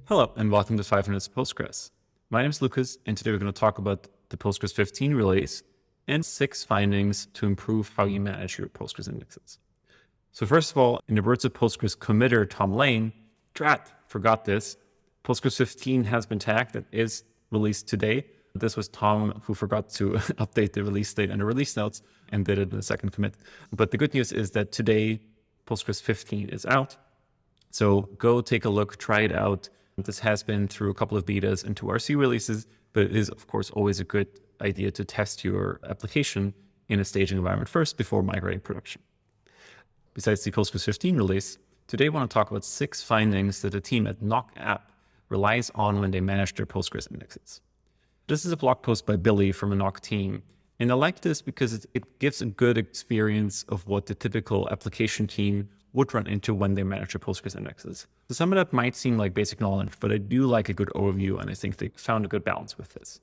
Hello, and welcome to 5 Minutes Postgres. My name is Lucas, and today we're going to talk about the Postgres 15 release and 6 findings to improve how you manage your Postgres indexes. So first of all, in the words of Postgres committer Tom Lane, forgot this, Postgres 15 has been tagged and is released today. This was Tom who forgot to update the release date and the release notes and did it in the second commit. But the good news is that today Postgres 15 is out. So go take a look, try it out. This has been through a couple of betas and 2 RC releases, but it is, of course, always a good idea to test your application in a staging environment first before migrating production. Besides the Postgres 15 release, today I want to talk about 6 findings that the team at Knock App relies on when they manage their Postgres indexes. This is a blog post by Billy from the Knock team, and I like this because it gives a good experience of what the typical application team would run into when they manage their Postgres indexes. So some of that might seem like basic knowledge, but I do like a good overview, and I think they found a good balance with this.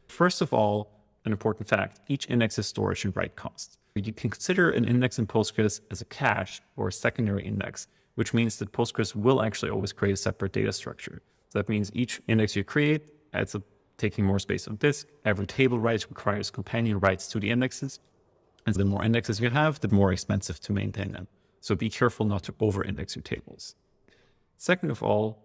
First of all, an important fact, each index has storage and write costs. You can consider an index in Postgres as a cache or a secondary index, which means that Postgres will actually always create a separate data structure. So that means each index you create adds up taking more space on disk. Every table write requires companion writes to the indexes. And the more indexes you have, the more expensive to maintain them. So be careful not to over-index your tables. Second of all,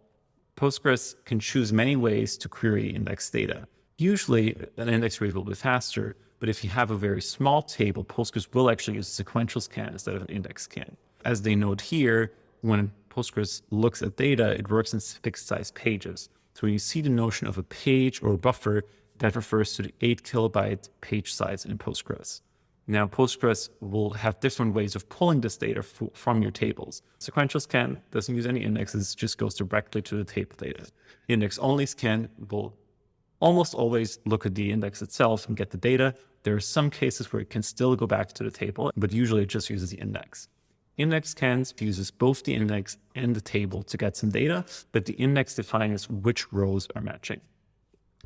Postgres can choose many ways to query index data. Usually, an index read will be faster, but if you have a very small table, Postgres will actually use a sequential scan instead of an index scan. As they note here, when Postgres looks at data, it works in fixed size pages. So when you see the notion of a page or a buffer, that refers to the 8 kilobyte page size in Postgres. Now, Postgres will have different ways of pulling this data from your tables. Sequential scan doesn't use any indexes, just goes directly to the table data. Index-only scan will almost always look at the index itself and get the data. There are some cases where it can still go back to the table, but usually it just uses the index. Index scans uses both the index and the table to get some data, but the index defines which rows are matching.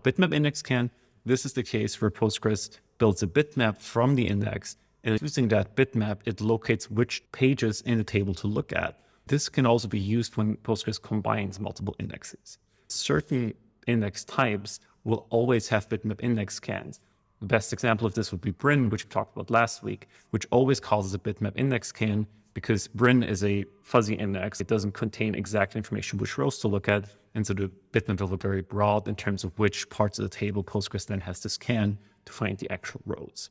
Bitmap index scan, this is the case where Postgres builds a bitmap from the index, and using that bitmap, it locates which pages in the table to look at. This can also be used when Postgres combines multiple indexes. Certain index types will always have bitmap index scans. The best example of this would be BRIN, which we talked about last week, which always causes a bitmap index scan because BRIN is a fuzzy index. It doesn't contain exact information which rows to look at, and so the bitmap will be very broad in terms of which parts of the table Postgres then has to scan to find the actual rows.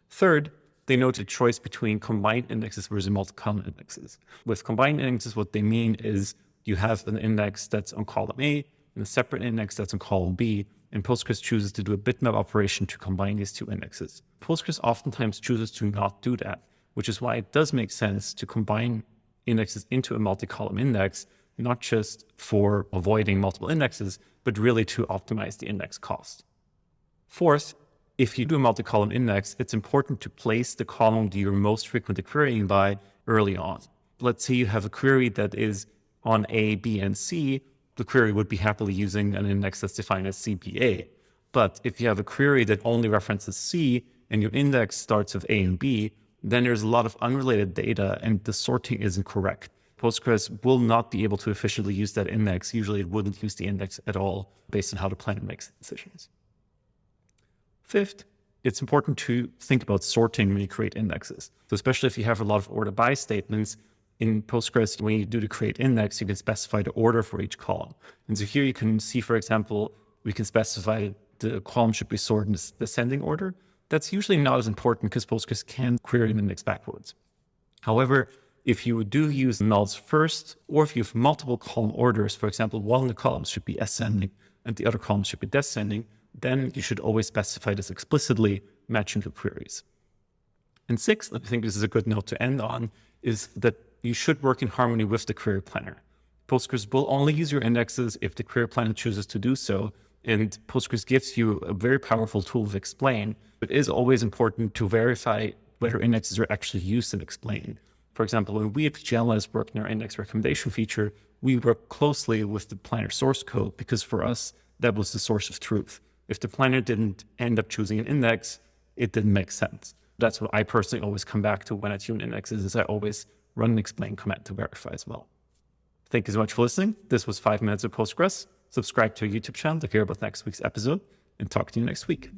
Third, they note a choice between combined indexes versus multi-column indexes. With combined indexes, what they mean is you have an index that's on column A and a separate index that's on column B, and Postgres chooses to do a bitmap operation to combine these 2 indexes. Postgres oftentimes chooses to not do that, which is why it does make sense to combine indexes into a multi-column index, not just for avoiding multiple indexes, but really to optimize the index cost. Fourth, if you do a multi-column index, it's important to place the column that you're most frequently querying by early on. Let's say you have a query that is on A, B, and C, the query would be happily using an index that's defined as CBA. But if you have a query that only references C and your index starts with A and B, then there's a lot of unrelated data and the sorting isn't correct. Postgres will not be able to efficiently use that index. Usually it wouldn't use the index at all based on how the planner makes decisions. Fifth, it's important to think about sorting when you create indexes. So especially if you have a lot of order by statements in Postgres, when you do the create index, you can specify the order for each column. And so here you can see, for example, we can specify the column should be sorted in descending order. That's usually not as important because Postgres can query an index backwards. However, if you do use nulls first, or if you have multiple column orders, for example, one of the columns should be ascending and the other column should be descending, then you should always specify this explicitly, matching the queries. And sixth, I think this is a good note to end on, is that you should work in harmony with the query planner. Postgres will only use your indexes if the query planner chooses to do so, and Postgres gives you a very powerful tool of explain, but it is always important to verify whether indexes are actually used in explain. For example, when we at pganalyze work in our index recommendation feature, we work closely with the planner source code because for us, that was the source of truth. If the planner didn't end up choosing an index, it didn't make sense. That's what I personally always come back to when I tune indexes, is I always run an explain command to verify as well. Thank you so much for listening. This was 5 Minutes of Postgres. Subscribe to our YouTube channel to hear about next week's episode, and talk to you next week.